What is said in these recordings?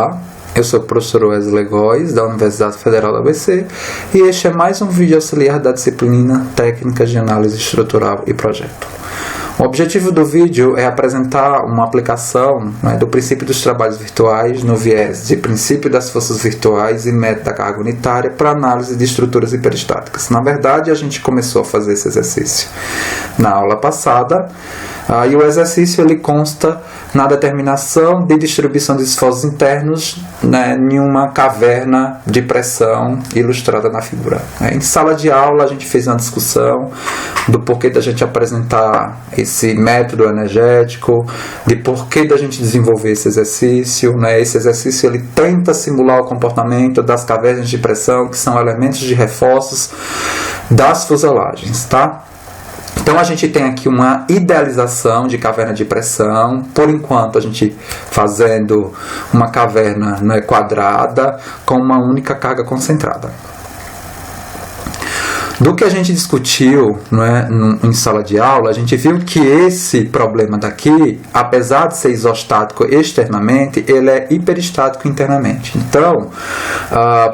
Olá, eu sou o professor Wesley Góes, da Universidade Federal do ABC, e este é mais um vídeo auxiliar da disciplina Técnicas de Análise Estrutural e Projeto. O objetivo do vídeo é apresentar uma aplicação do princípio dos trabalhos virtuais no viés de princípio das forças virtuais e método da carga unitária para análise de estruturas hiperestáticas. Na verdade, a gente começou a fazer esse exercício na aula passada, e o exercício ele consta na determinação de distribuição de esforços internos em uma caverna de pressão ilustrada na figura. Em sala de aula a gente fez uma discussão do porquê da gente apresentar esse método energético, de porquê da gente desenvolver esse exercício. Esse exercício ele tenta simular o comportamento das cavernas de pressão, que são elementos de reforços das fuselagens, tá? Então a gente tem aqui uma idealização de caverna de pressão, por enquanto a gente fazendo uma caverna quadrada com uma única carga concentrada. Do que a gente discutiu em sala de aula, a gente viu que esse problema daqui, apesar de ser isostático externamente, ele é hiperestático internamente. Então,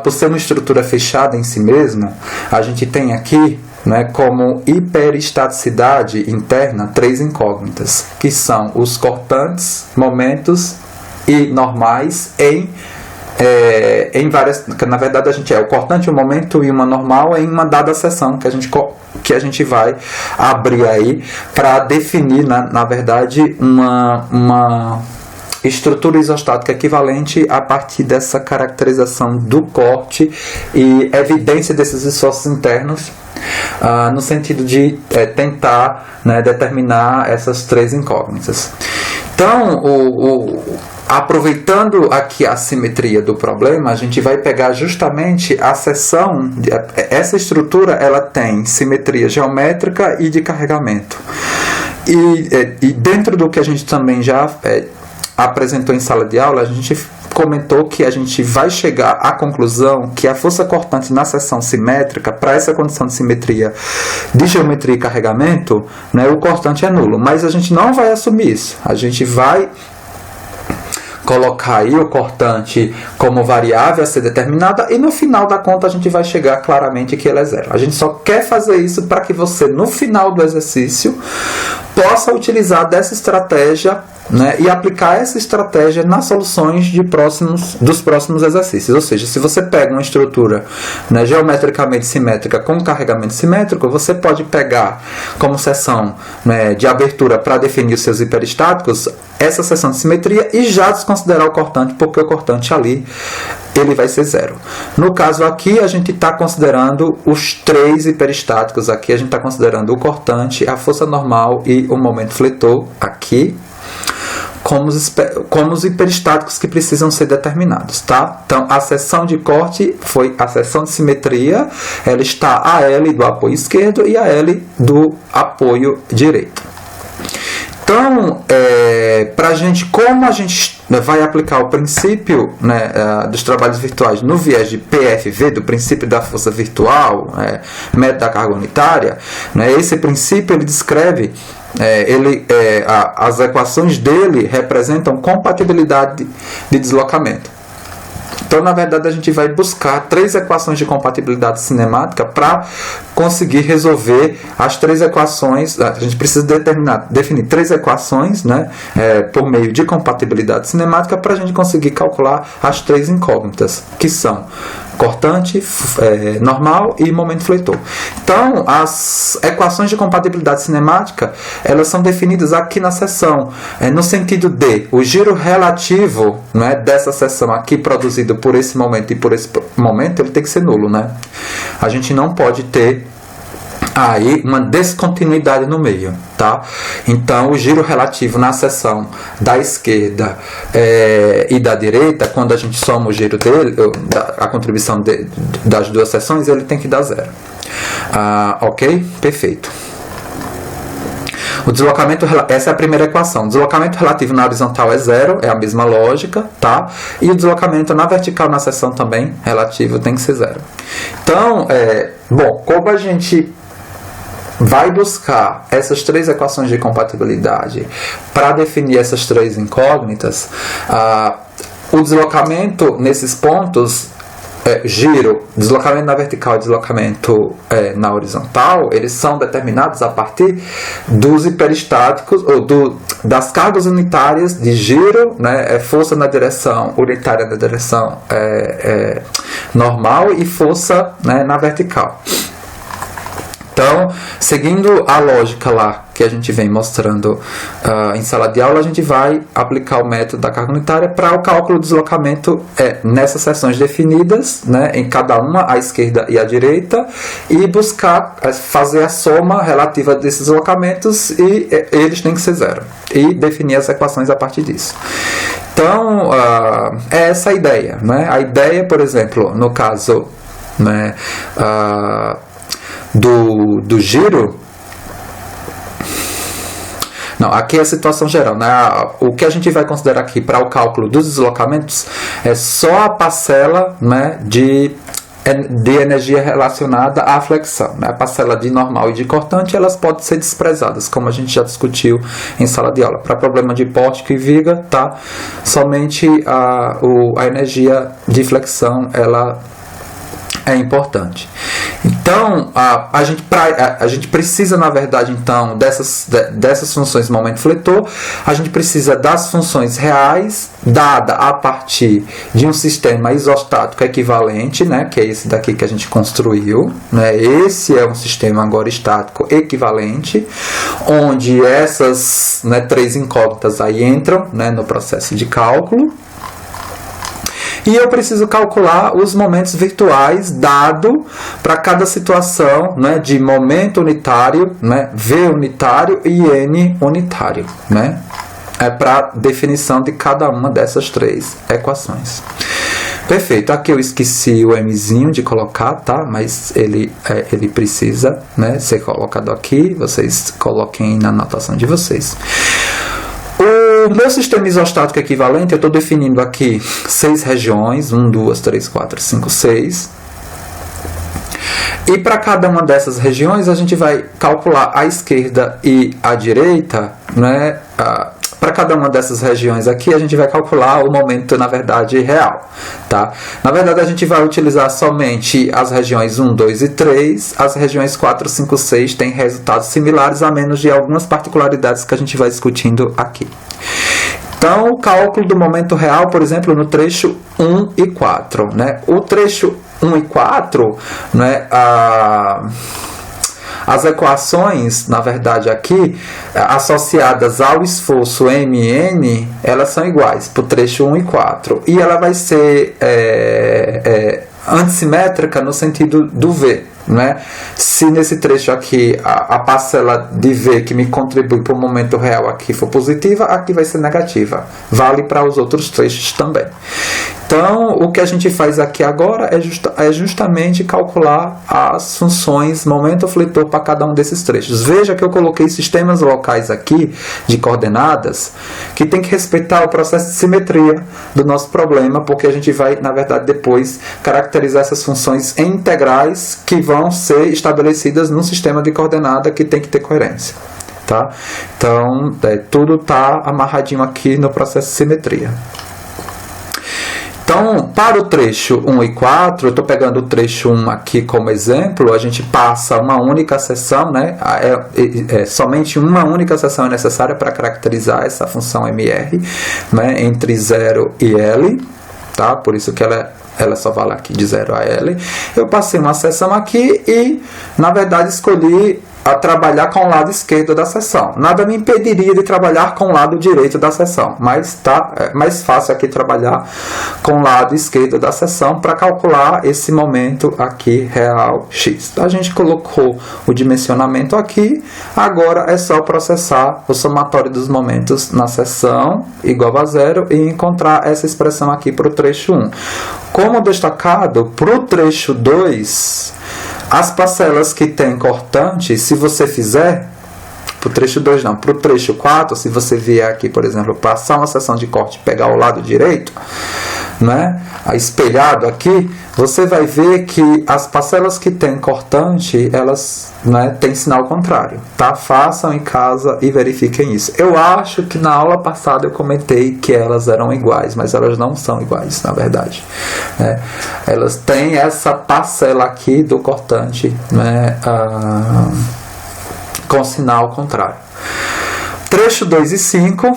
por ser uma estrutura fechada em si mesmo, a gente tem aqui como hiperestaticidade interna três incógnitas, que são os cortantes, momentos e normais em várias, na verdade a gente o cortante, o momento e uma normal em uma dada seção que a gente vai abrir aí para definir na verdade uma estrutura isostática equivalente a partir dessa caracterização do corte e evidência desses esforços internos, no sentido de tentar determinar essas três incógnitas. Então, aproveitando aqui a simetria do problema, a gente vai pegar justamente a seção. Essa estrutura ela tem simetria geométrica e de carregamento. E dentro do que a gente também já apresentou em sala de aula, a gente comentou que a gente vai chegar à conclusão que a força cortante na seção simétrica, para essa condição de simetria de geometria e carregamento, o cortante é nulo. Mas a gente não vai assumir isso. A gente vai colocar aí o cortante como variável a ser determinada e no final da conta a gente vai chegar claramente que ele é zero. A gente só quer fazer isso para que você no final do exercício possa utilizar dessa estratégia e aplicar essa estratégia nas soluções dos próximos exercícios. Ou seja, se você pega uma estrutura geometricamente simétrica com carregamento simétrico, você pode pegar como seção de abertura para definir os seus hiperestáticos essa seção de simetria e já desconsiderar o cortante, porque o cortante ali ele vai ser zero. No caso aqui, a gente está considerando os três hiperestáticos. Aqui a gente está considerando o cortante, a força normal e o momento fletor aqui como os hiperestáticos que precisam ser determinados, tá? Então, a seção de corte foi a seção de simetria, ela está a L do apoio esquerdo e a L do apoio direito. Então, como a gente vai aplicar o princípio dos trabalhos virtuais no viés de PFV, do princípio da força virtual, método da carga unitária, esse princípio ele descreve, as equações dele representam compatibilidade de deslocamento. Então, na verdade, a gente vai buscar três equações de compatibilidade cinemática para conseguir resolver as três equações. A gente precisa definir três equações por meio de compatibilidade cinemática para a gente conseguir calcular as três incógnitas, que são cortante, normal e momento fletor. Então, as equações de compatibilidade cinemática elas são definidas aqui na seção, no sentido de o giro relativo dessa seção aqui produzido por esse momento e por esse momento, ele tem que ser nulo. A gente não pode ter aí uma descontinuidade no meio, tá? Então, o giro relativo na seção da esquerda e da direita, quando a gente soma o giro dele, a contribuição das duas seções, ele tem que dar zero. Ok? Perfeito. O deslocamento, essa é a primeira equação. O deslocamento relativo na horizontal é zero, é a mesma lógica, tá? E o deslocamento na vertical na seção também relativo tem que ser zero. Então, como a gente vai buscar essas três equações de compatibilidade para definir essas três incógnitas, o deslocamento nesses pontos, giro, deslocamento na vertical e deslocamento na horizontal, eles são determinados a partir dos hiperestáticos, ou das cargas unitárias de giro, né, força na direção unitária na direção normal e força, né, na vertical. Então, seguindo a lógica lá que a gente vem mostrando em sala de aula, a gente vai aplicar o método da carga unitária para o cálculo do deslocamento nessas seções definidas, né, em cada uma, à esquerda e à direita, e buscar fazer a soma relativa desses deslocamentos, e eles têm que ser zero, e definir as equações a partir disso. Então, é essa a ideia, né? A ideia, por exemplo, no caso, né, do giro, não, aqui é a situação geral, né? O que a gente vai considerar aqui para o cálculo dos deslocamentos é só a parcela, né, de energia relacionada à flexão, né? A parcela de normal e de cortante, elas podem ser desprezadas, como a gente já discutiu em sala de aula. Para problema de pórtico e viga, tá? Somente a energia de flexão, ela é importante. Então, a gente precisa, na verdade, então, dessas funções momento fletor, a gente precisa das funções reais, dada a partir de um sistema isostático equivalente, né, que é esse daqui que a gente construiu, né, esse é um sistema agora estático equivalente, onde essas, né, três incógnitas aí entram, né, no processo de cálculo. E eu preciso calcular os momentos virtuais dado para cada situação, né, de momento unitário, né, V unitário e N unitário, né? Para definição de cada uma dessas três equações. Perfeito, aqui eu esqueci o Mzinho de colocar, tá? Mas ele precisa, né, ser colocado aqui, vocês coloquem na anotação de vocês. O meu sistema isostático equivalente, eu estou definindo aqui 6 regiões, 1, 2, 3, 4, 5, 6. E para cada uma dessas regiões, a gente vai calcular a esquerda e a direita, né? Para cada uma dessas regiões aqui, a gente vai calcular o momento, na verdade, real, tá? Na verdade, a gente vai utilizar somente as regiões 1, 2 e 3. As regiões 4, 5, 6 têm resultados similares, a menos de algumas particularidades que a gente vai discutindo aqui. Então, o cálculo do momento real, por exemplo, no trecho 1 e 4, né? O trecho 1 e 4, né, as equações, na verdade, aqui, associadas ao esforço MN, elas são iguais para o trecho 1 e 4. E ela vai ser antissimétrica no sentido do V, né? Se nesse trecho aqui a parcela de V que me contribui para o momento real aqui for positiva, aqui vai ser negativa. Vale para os outros trechos também. Então, o que a gente faz aqui agora é justamente calcular as funções momento fletor para cada um desses trechos. Veja que eu coloquei sistemas locais aqui de coordenadas que tem que respeitar o processo de simetria do nosso problema, porque a gente vai, na verdade, depois caracterizar essas funções em integrais que vão ser estabelecidas num sistema de coordenada que tem que ter coerência. Tá? Então, tudo está amarradinho aqui no processo de simetria. Então, para o trecho 1 e 4, eu estou pegando o trecho 1 aqui como exemplo, a gente passa uma única seção, né? Somente uma única seção é necessária para caracterizar essa função MR, né? Entre 0 e L, tá? Por isso que ela só vale aqui de 0 a L. Eu passei uma seção aqui e, na verdade, escolhi a trabalhar com o lado esquerdo da seção. Nada me impediria de trabalhar com o lado direito da seção, mas é mais fácil aqui trabalhar com o lado esquerdo da seção para calcular esse momento aqui real x. A gente colocou o dimensionamento aqui, agora é só processar o somatório dos momentos na seção igual a 0 e encontrar essa expressão aqui para o trecho 1. Como destacado, para o trecho 2, as parcelas que tem cortante, se você fizer, para o trecho 2 não, para o trecho 4, se você vier aqui, por exemplo, passar uma seção de corte e pegar o lado direito, né, espelhado aqui, você vai ver que as parcelas que tem cortante, elas, né, têm sinal contrário, tá? Façam em casa e verifiquem isso. Eu acho que na aula passada eu comentei que elas eram iguais, mas elas não são iguais, na verdade, né? Elas têm essa parcela aqui do cortante, né, com sinal contrário. Trecho 2 e 5,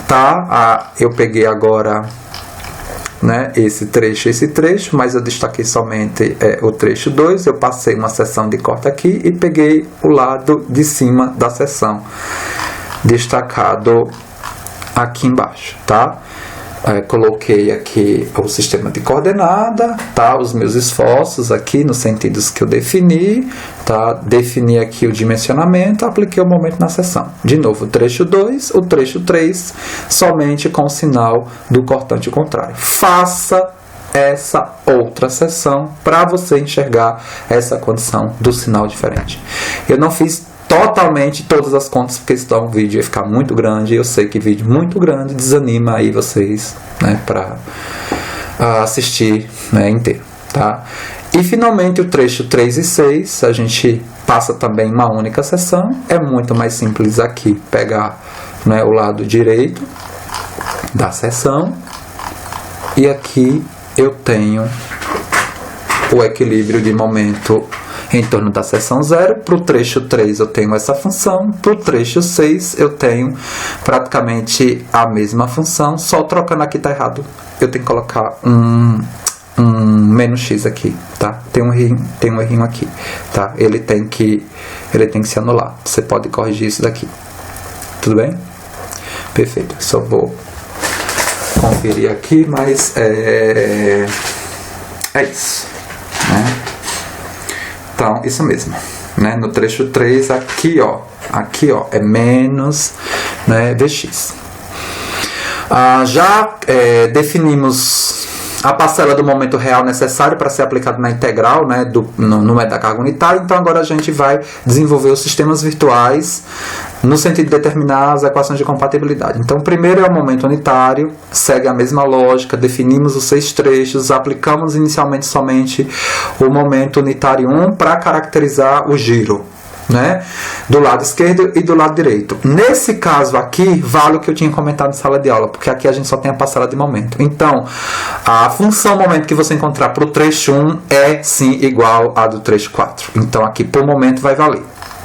tá? Eu peguei agora, né, esse trecho, mas eu destaquei somente o trecho 2, eu passei uma seção de corte aqui e peguei o lado de cima da seção, destacado aqui embaixo, tá? Coloquei aqui o sistema de coordenada, tá? Os meus esforços aqui nos sentidos que eu defini, tá? Defini aqui o dimensionamento, apliquei o momento na seção. De novo, o trecho 2, o trecho 3, somente com o sinal do cortante contrário. Faça essa outra seção para você enxergar essa condição do sinal diferente. Eu não fiz totalmente todas as contas, porque senão o vídeo ia ficar muito grande. Eu sei que vídeo muito grande desanima aí vocês, né, para assistir, né, inteiro, tá? E finalmente o trecho 3 e 6 a gente passa também uma única seção. É muito mais simples aqui pegar, né, o lado direito da seção, e aqui eu tenho o equilíbrio de momento em torno da seção 0. Para o trecho 3 eu tenho essa função, para o trecho 6 eu tenho praticamente a mesma função, só trocando aqui tá errado, eu tenho que colocar um menos x aqui, tá? Tem um errinho aqui, tá? Ele tem que se anular, você pode corrigir isso daqui, tudo bem? Perfeito, só vou conferir aqui, mas é isso, né? Então, isso mesmo, né? No trecho 3, aqui ó, é menos, né, Vx. Já definimos a parcela do momento real necessário para ser aplicado na integral, né, no método da carga unitária. Então, agora a gente vai desenvolver os sistemas virtuais no sentido de determinar as equações de compatibilidade. Então, primeiro é o momento unitário, segue a mesma lógica, definimos os 6 trechos, aplicamos inicialmente somente o momento unitário 1 para caracterizar o giro, né, do lado esquerdo e do lado direito. Nesse caso aqui, vale o que eu tinha comentado em sala de aula, porque aqui a gente só tem a parcela de momento. Então, a função momento que você encontrar para o trecho 1 é sim igual à do trecho 4. Então, aqui por momento vai valer,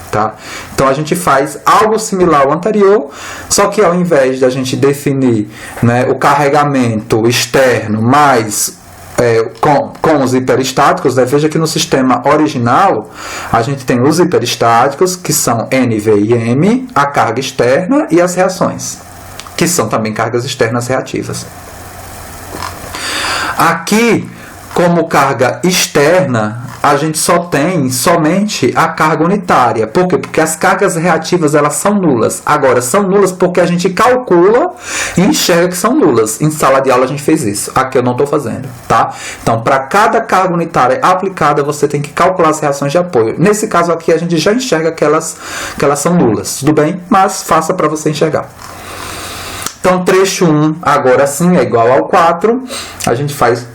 tá? Então, a gente faz algo similar ao anterior, só que ao invés de a gente definir, né, o carregamento externo mais com os hiperestáticos, né? Veja que no sistema original a gente tem os hiperestáticos, que são N, V e M, a carga externa e as reações, que são também cargas externas reativas. Aqui, como carga externa, a gente só tem somente a carga unitária. Por quê? Porque as cargas reativas, elas são nulas. Agora, são nulas porque a gente calcula e enxerga que são nulas. Em sala de aula a gente fez isso. Aqui eu não estou fazendo, tá? Então, para cada carga unitária aplicada, você tem que calcular as reações de apoio. Nesse caso aqui, a gente já enxerga que elas são nulas. Tudo bem? Mas faça para você enxergar. Então, trecho 1, agora sim, é igual ao 4. A gente faz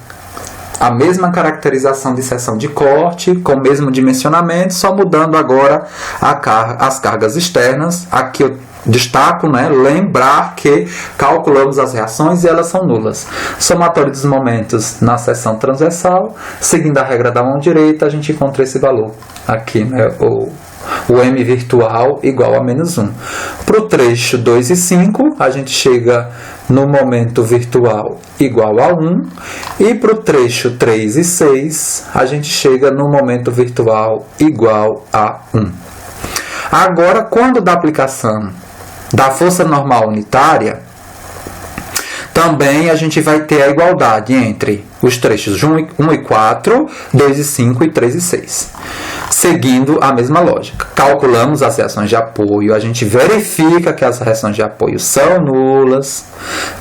a mesma caracterização de seção de corte, com o mesmo dimensionamento, só mudando agora as cargas externas. Aqui eu destaco, né, lembrar que calculamos as reações e elas são nulas. Somatório dos momentos na seção transversal, seguindo a regra da mão direita, a gente encontra esse valor aqui, né, o M virtual igual a menos 1. Para o trecho 2 e 5, a gente chega no momento virtual igual a 1. E para o trecho 3 e 6, a gente chega no momento virtual igual a 1. Agora, quando da aplicação da força normal unitária, também a gente vai ter a igualdade entre os trechos 1 e 4, 2 e 5 e 3 e 6. Seguindo a mesma lógica. Calculamos as reações de apoio, a gente verifica que as reações de apoio são nulas,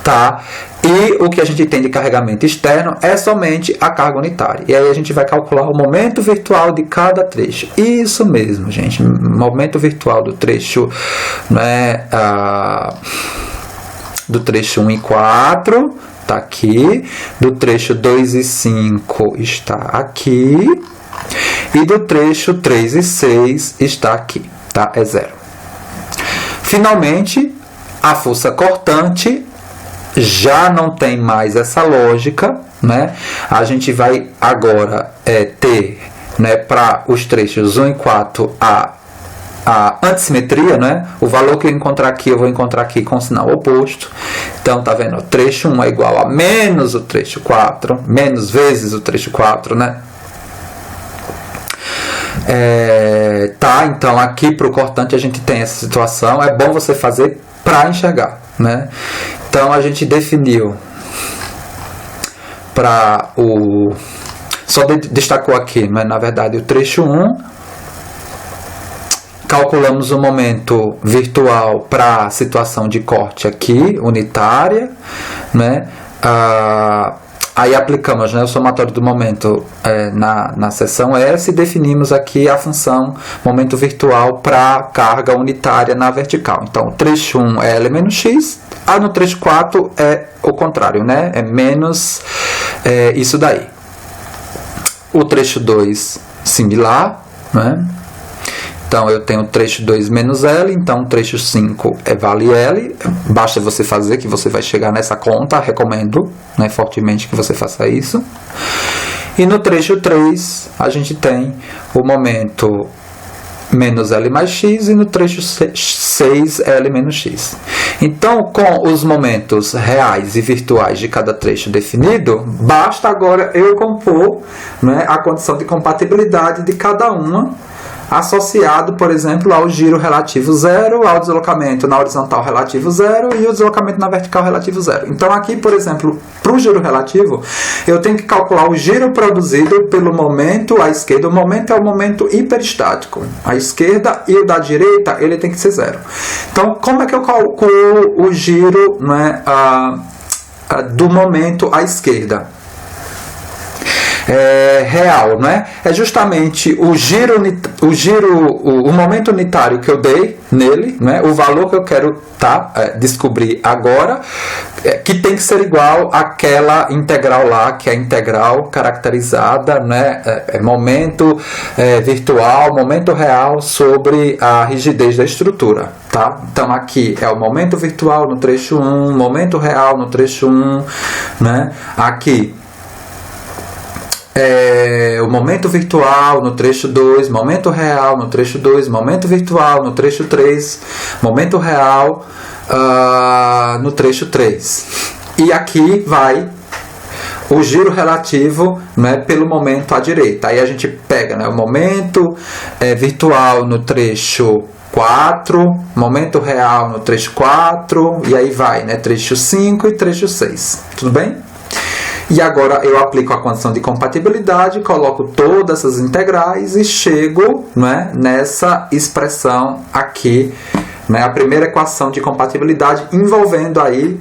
tá? E o que a gente tem de carregamento externo é somente a carga unitária. E aí a gente vai calcular o momento virtual de cada trecho. Isso mesmo, gente. Momento virtual do trecho, né, do trecho 1 e 4, está aqui, do trecho 2 e 5 está aqui, e do trecho 3 e 6 está aqui, tá? É 0. Finalmente, a força cortante já não tem mais essa lógica, né? A gente vai agora ter, né, para os trechos 1 e 4 a antissimetria, né? O valor que eu encontrar aqui, eu vou encontrar aqui com sinal oposto. Então, tá vendo? O trecho 1 é igual a menos o trecho 4, menos vezes o trecho 4, né? Tá, então aqui para o cortante a gente tem essa situação. É bom você fazer para enxergar, né? Então, a gente definiu para o... Só destacou aqui, mas na verdade o trecho 1... Calculamos o momento virtual para a situação de corte aqui, unitária, né? Aí aplicamos, né, o somatório do momento na seção S e definimos aqui a função momento virtual para carga unitária na vertical. Então, o trecho 1 é L menos X, no trecho 4 é o contrário, né? É menos isso daí. O trecho 2, similar, né? Então, eu tenho o trecho 2 menos L, então o trecho 5 vale L. Basta você fazer que você vai chegar nessa conta, recomendo, né, fortemente que você faça isso. E no trecho 3, a gente tem o momento menos L mais X e no trecho 6, L menos X. Então, com os momentos reais e virtuais de cada trecho definido, basta agora eu compor, né, a condição de compatibilidade de cada uma, associado, por exemplo, ao giro relativo 0, ao deslocamento na horizontal relativo 0 e o deslocamento na vertical relativo 0. Então, aqui, por exemplo, para o giro relativo, eu tenho que calcular o giro produzido pelo momento à esquerda. O momento é o momento hiperestático. A esquerda e o da direita, ele tem que ser 0. Então, como é que eu calculo o giro, né, do momento à esquerda? Real, né? É justamente o momento unitário que eu dei nele, né? O valor que eu quero descobrir agora, que tem que ser igual àquela integral lá, que é a integral caracterizada, né? Momento virtual, momento real sobre a rigidez da estrutura, tá? Então aqui é o momento virtual no trecho 1, momento real no trecho 1, né? Aqui o momento virtual no trecho 2, momento real no trecho 2, momento virtual no trecho 3, momento real no trecho 3. E aqui vai o giro relativo, né, pelo momento à direita. Aí a gente pega, né, o momento virtual no trecho 4, momento real no trecho 4, e aí vai, né, trecho 5 e trecho 6. Tudo bem? E agora eu aplico a condição de compatibilidade, coloco todas essas integrais e chego, né, nessa expressão aqui, né, a primeira equação de compatibilidade envolvendo aí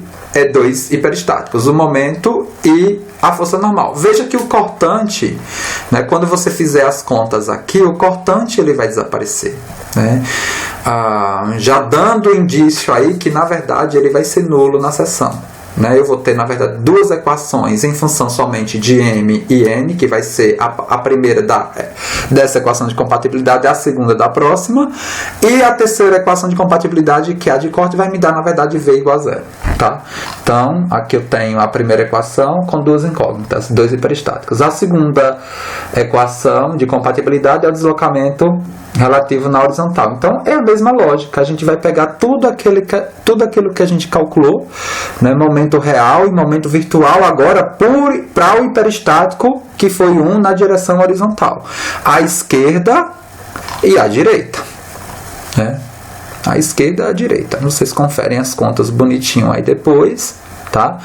dois hiperestáticos, o momento e a força normal. Veja que o cortante, né, quando você fizer as contas aqui, o cortante ele vai desaparecer, né? Já dando indício aí que na verdade ele vai ser nulo na seção. Né, eu vou ter, na verdade, duas equações em função somente de M e N, que vai ser a primeira dessa equação de compatibilidade e a segunda da próxima, e a terceira equação de compatibilidade, que é a de corte, vai me dar, na verdade, V igual a 0. Tá? Então, aqui eu tenho a primeira equação com duas incógnitas, dois hiperestáticos. A segunda equação de compatibilidade é o deslocamento relativo na horizontal. Então, é a mesma lógica. A gente vai pegar tudo aquilo que a gente calculou, né, momento real e momento virtual, agora para o hiperestático, que foi 1 na direção horizontal. A esquerda e a direita. Né? A esquerda e a direita. Vocês conferem as contas bonitinho aí depois, tá?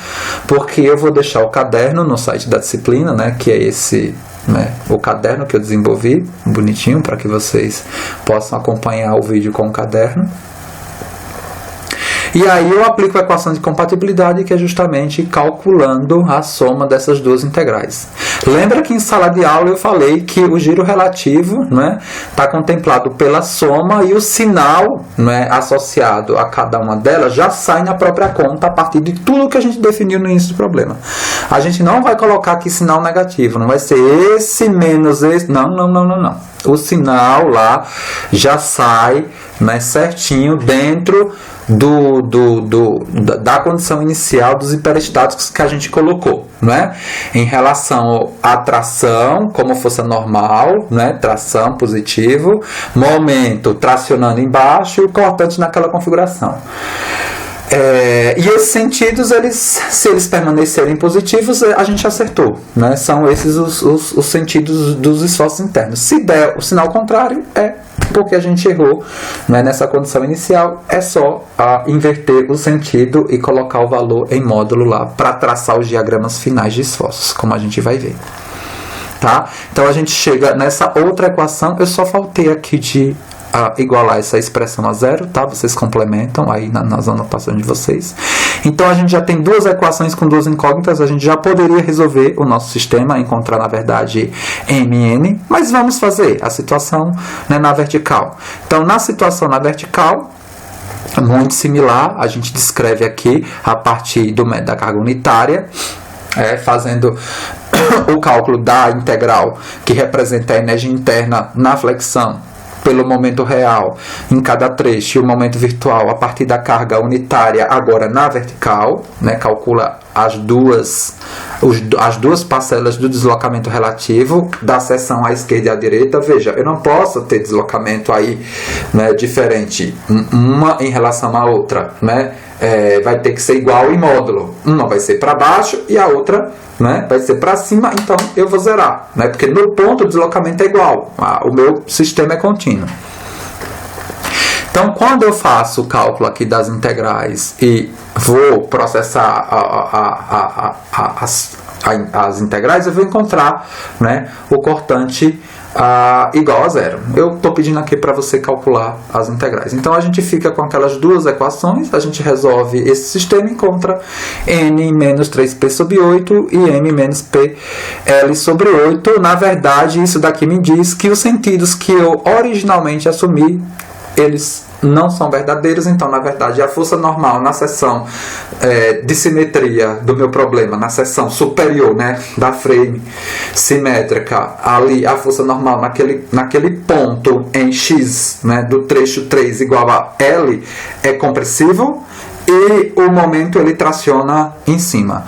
Porque eu vou deixar o caderno no site da disciplina, né, que é esse... Né, o caderno que eu desenvolvi, bonitinho, para que vocês possam acompanhar o vídeo com o caderno. E aí eu aplico a equação de compatibilidade, que é justamente calculando a soma dessas duas integrais. Lembra que em sala de aula eu falei que o giro relativo está contemplado pela soma e o sinal associado a cada uma delas já sai na própria conta a partir de tudo que a gente definiu no início do problema. A gente não vai colocar aqui sinal negativo, não vai ser esse menos esse, não. O sinal lá já sai certinho dentro da condição inicial dos hiperestáticos que a gente colocou, em relação à tração como força normal, tração positivo, momento tracionando embaixo e o cortante naquela configuração. E esses sentidos, se eles permanecerem positivos, a gente acertou, são esses os sentidos dos esforços internos. Se der o sinal contrário, é porque a gente errou nessa condição inicial. É só inverter o sentido e colocar o valor em módulo lá para traçar os diagramas finais de esforços, como a gente vai ver. Tá? Então a gente chega nessa outra equação. Eu só faltei aqui de igualar essa expressão a zero, tá? Vocês complementam aí nas anotações de vocês. Então a gente já tem duas equações com duas incógnitas. A gente já poderia resolver o nosso sistema, encontrar na verdade M e N, mas vamos fazer a situação na vertical. Então na situação na vertical, muito similar, a gente descreve aqui a partir da carga unitária, fazendo o cálculo da integral que representa a energia interna na flexão pelo momento real em cada trecho e o momento virtual a partir da carga unitária agora na vertical, calcula as duas parcelas do deslocamento relativo da seção à esquerda e à direita. Veja, eu não posso ter deslocamento aí diferente uma em relação à outra, vai ter que ser igual em módulo. Uma vai ser para baixo e a outra vai ser para cima, então eu vou zerar, porque no ponto o deslocamento é igual, o meu sistema é contínuo. Então, quando eu faço o cálculo aqui das integrais e vou processar as integrais, eu vou encontrar o cortante igual a zero. Eu estou pedindo aqui para você calcular as integrais. Então a gente fica com aquelas duas equações, a gente resolve esse sistema e encontra n menos 3p sobre 8 e m menos pl sobre 8. Na verdade, isso daqui me diz que os sentidos que eu originalmente assumi, eles não são verdadeiros. Então, na verdade, a força normal na seção de simetria do meu problema, na seção superior da frame simétrica, ali a força normal naquele ponto em X do trecho 3 igual a L é compressivo e o momento ele traciona em cima.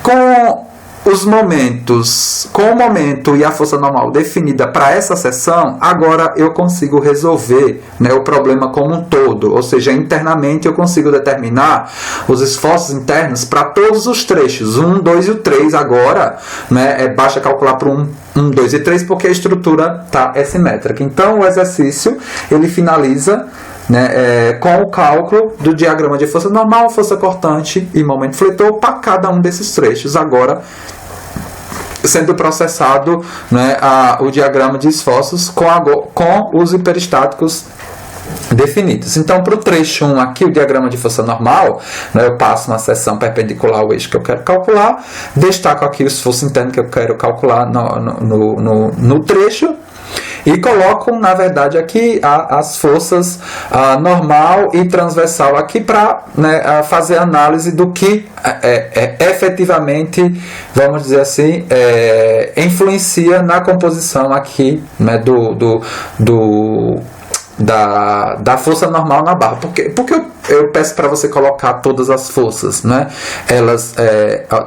Com o momento e a força normal definida para essa seção, agora eu consigo resolver o problema como um todo, ou seja, internamente eu consigo determinar os esforços internos para todos os trechos, 1, 2 e o 3 agora, basta calcular para 1, 2 e 3 porque a estrutura é simétrica. Então o exercício ele finaliza com o cálculo do diagrama de força normal, força cortante e momento fletor para cada um desses trechos, agora sendo processado o diagrama de esforços com os hiperestáticos definidos. Então, para o trecho 1 aqui, o diagrama de força normal, eu passo uma seção perpendicular ao eixo que eu quero calcular, destaco aqui o esforço interno que eu quero calcular no trecho, e coloco, na verdade, aqui as forças normal e transversal aqui para fazer análise do que efetivamente, vamos dizer assim, influencia na composição aqui da força normal na barra. Porque eu peço para você colocar todas as forças, elas,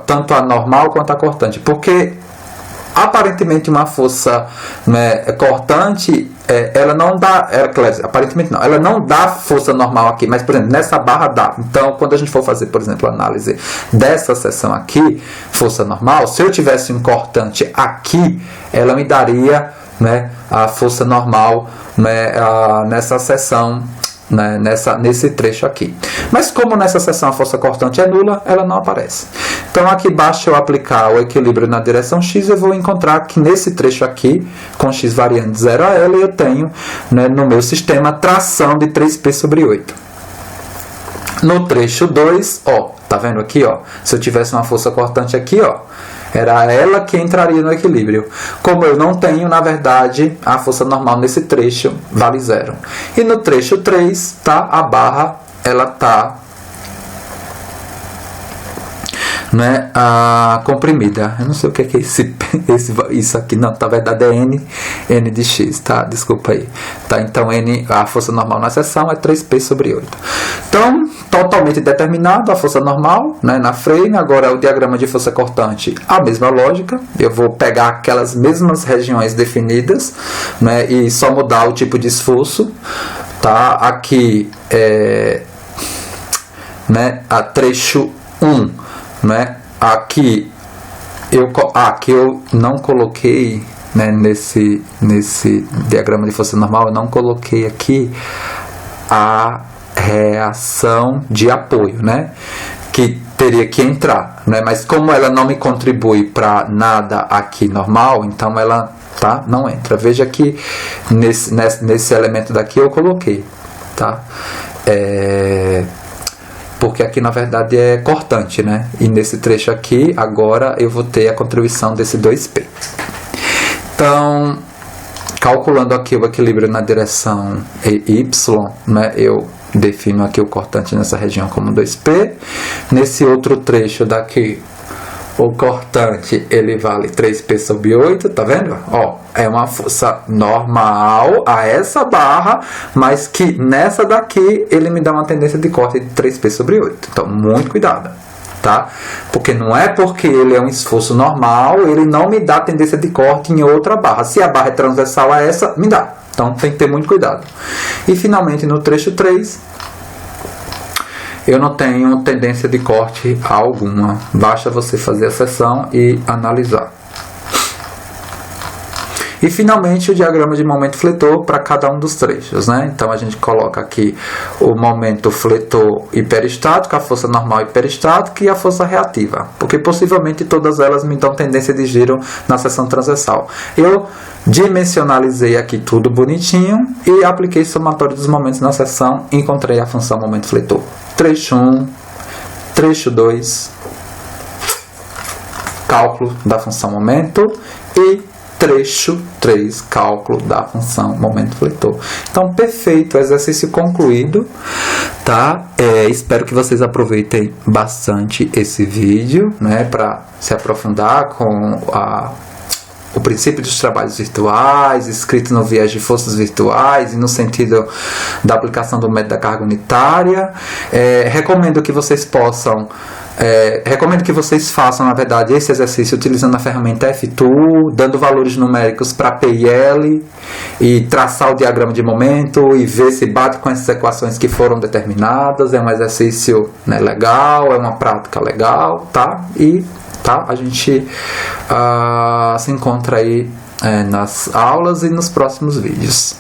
tanto a normal quanto a cortante, porque aparentemente uma força cortante, ela não dá, aparentemente não, ela não dá força normal aqui, mas por exemplo, nessa barra dá. Então, quando a gente for fazer, por exemplo, a análise dessa seção aqui, força normal, se eu tivesse um cortante aqui, ela me daria a força normal nessa seção, nesse trecho aqui. Mas como nessa seção a força cortante é nula, ela não aparece. Então aqui basta eu aplicar o equilíbrio na direção x, eu vou encontrar que nesse trecho aqui, com x variando de 0 a L, eu tenho no meu sistema tração de 3p sobre 8. No trecho 2, ó, tá vendo aqui, ó? Se eu tivesse uma força cortante aqui, ó, era ela que entraria no equilíbrio. Como eu não tenho, na verdade, a força normal nesse trecho vale 0. E no trecho 3, tá? A barra, ela tá, né, comprimida. Eu não sei o que é isso aqui, não, na verdade é N de X, tá? Desculpa aí. Tá, então a força normal na seção é 3P sobre 8. Então, totalmente determinado a força normal, né, na frame. Agora o diagrama de força cortante, a mesma lógica. Eu vou pegar aquelas mesmas regiões definidas, né, e só mudar o tipo de esforço, tá? Aqui né, a trecho 1, né? Aqui eu não coloquei, né, nesse diagrama de força normal, eu não coloquei aqui a reação de apoio, né, que teria que entrar, né, mas como ela não me contribui para nada aqui normal, então ela, tá, não entra. Veja que nesse elemento daqui eu coloquei, tá, porque aqui na verdade é cortante, né? E nesse trecho aqui, agora eu vou ter a contribuição desse 2P. Então, calculando aqui o equilíbrio na direção Y, né? Eu defino aqui o cortante nessa região como 2P. Nesse outro trecho daqui, o cortante, ele vale 3P sobre 8, tá vendo? Ó, é uma força normal a essa barra, mas que nessa daqui ele me dá uma tendência de corte de 3P sobre 8. Então, muito cuidado, tá? Porque não é porque ele é um esforço normal, ele não me dá tendência de corte em outra barra. Se a barra é transversal a essa, me dá. Então, tem que ter muito cuidado. E, finalmente, no trecho 3... eu não tenho tendência de corte alguma. Basta você fazer a seção e analisar. E finalmente o diagrama de momento fletor para cada um dos trechos, né? Então a gente coloca aqui o momento fletor hiperestático, a força normal hiperestática e a força reativa, porque possivelmente todas elas me dão tendência de giro na seção transversal. Eu dimensionalizei aqui tudo bonitinho e apliquei somatório dos momentos na seção e encontrei a função momento fletor. Trecho 1, trecho 2, cálculo da função momento e trecho 3, cálculo da função momento fletor. Então, perfeito, exercício concluído, tá? Espero que vocês aproveitem bastante esse vídeo, né, para se aprofundar com o princípio dos trabalhos virtuais, escrito no viés de forças virtuais e no sentido da aplicação do método da carga unitária. Recomendo que vocês façam, na verdade, esse exercício utilizando a ferramenta F-Tool, dando valores numéricos para P e L, e traçar o diagrama de momento e ver se bate com essas equações que foram determinadas. É um exercício, né, legal, é uma prática legal, tá? E a gente se encontra aí nas aulas e nos próximos vídeos.